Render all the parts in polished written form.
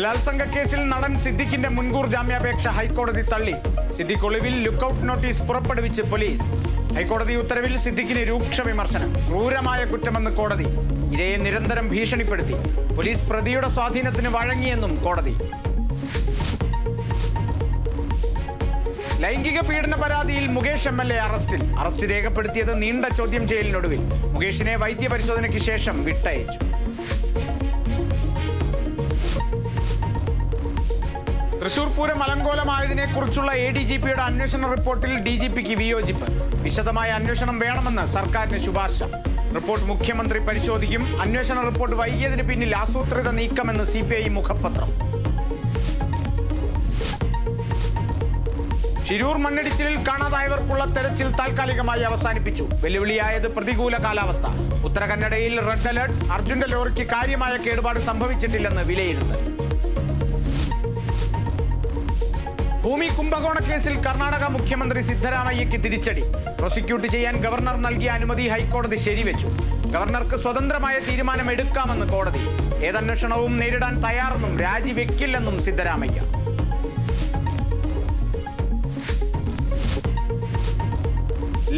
ബലാത്സംഗ കേസിൽ നടൻ സിദ്ദിഖിന്റെ മുൻകൂർ ജാമ്യാപേക്ഷ ഹൈക്കോടതി തള്ളി. സിദ്ദിഖ് ഒളിവിൽ ലുക്കൌട്ട് നോട്ടീസ് പുറപ്പെടുവിച്ച് പോലീസ്. ഹൈക്കോടതി ഉത്തരവിൽ സിദ്ദിഖിന് രൂക്ഷ വിമർശനം. ക്രൂരമായ കുറ്റമെന്ന് കോടതി. ഇരയെ നിരന്തരം ഭീഷണിപ്പെടുത്തി. പോലീസ് പ്രതിയുടെ സ്വാധീനത്തിന് വഴങ്ങിയെന്നും കോടതി. ലൈംഗിക പീഡന പരാതിയിൽ മുകേഷ് MLA അറസ്റ്റിൽ. അറസ്റ്റ് രേഖപ്പെടുത്തിയത് നീണ്ട ചോദ്യം ചെയ്യലിനൊടുവിൽ. മുകേഷിനെ വൈദ്യപരിശോധനയ്ക്ക് ശേഷം വിട്ടയച്ചു. തൃശൂർ പൂരം അലങ്കോലമായതിനെ കുറിച്ചുള്ള ADGPയുടെ അന്വേഷണ റിപ്പോർട്ടിൽ DGPക്ക് വിയോജിപ്പ്. വിശദമായ അന്വേഷണം വേണമെന്ന് സർക്കാരിന് ശുപാർശ. റിപ്പോർട്ട് മുഖ്യമന്ത്രി പരിശോധിക്കും. അന്വേഷണ റിപ്പോർട്ട് വൈകിയതിന് പിന്നിൽ ആസൂത്രിത നീക്കമെന്ന് CPI മുഖപത്രം. ശിരൂർ മണ്ണിടിച്ചിലിൽ കാണാതായവർക്കുള്ള തെരച്ചിൽ താൽക്കാലികമായി അവസാനിപ്പിച്ചു. വെല്ലുവിളിയായത് പ്രതികൂല കാലാവസ്ഥ. ഉത്തര കന്നഡയിൽ റെഡ് അലർട്ട്. അർജുന്റെ ലോറിക്ക് കാര്യമായ കേടുപാട് സംഭവിച്ചിട്ടില്ലെന്ന് വിലയിരുത്തൽ. ഭൂമി കുംഭകോണ കേസിൽ കർണാടക മുഖ്യമന്ത്രി സിദ്ധരാമയ്യയ്ക്ക് തിരിച്ചടി. പ്രോസിക്യൂട്ട് ചെയ്യാൻ ഗവർണർ നൽകിയ അനുമതി ഹൈക്കോടതി ശരിവെച്ചു. ഗവർണർക്ക് സ്വതന്ത്രമായ തീരുമാനം എടുക്കാമെന്ന് കോടതി. ഏതന്വേഷണവും നേരിടാൻ തയ്യാറെന്നും രാജിവെക്കില്ലെന്നും സിദ്ധരാമയ്യ.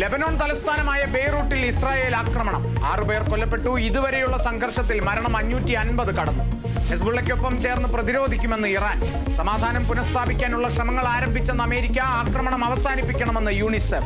ലെബനോൺ തലസ്ഥാനമായ ബെയ്റൂട്ടിൽ ഇസ്രായേൽ ആക്രമണം. 6 പേർ കൊല്ലപ്പെട്ടു. ഇതുവരെയുള്ള സംഘർഷത്തിൽ മരണം 550 കടന്നു. ഹെസ്ബുള്ളയ്ക്കൊപ്പം ചേർന്ന് പ്രതിരോധിക്കുമെന്ന് ഇറാൻ. സമാധാനം പുനഃസ്ഥാപിക്കാനുള്ള ശ്രമങ്ങൾ ആരംഭിച്ചെന്ന് അമേരിക്ക. ആക്രമണം അവസാനിപ്പിക്കണമെന്ന് UNICEF.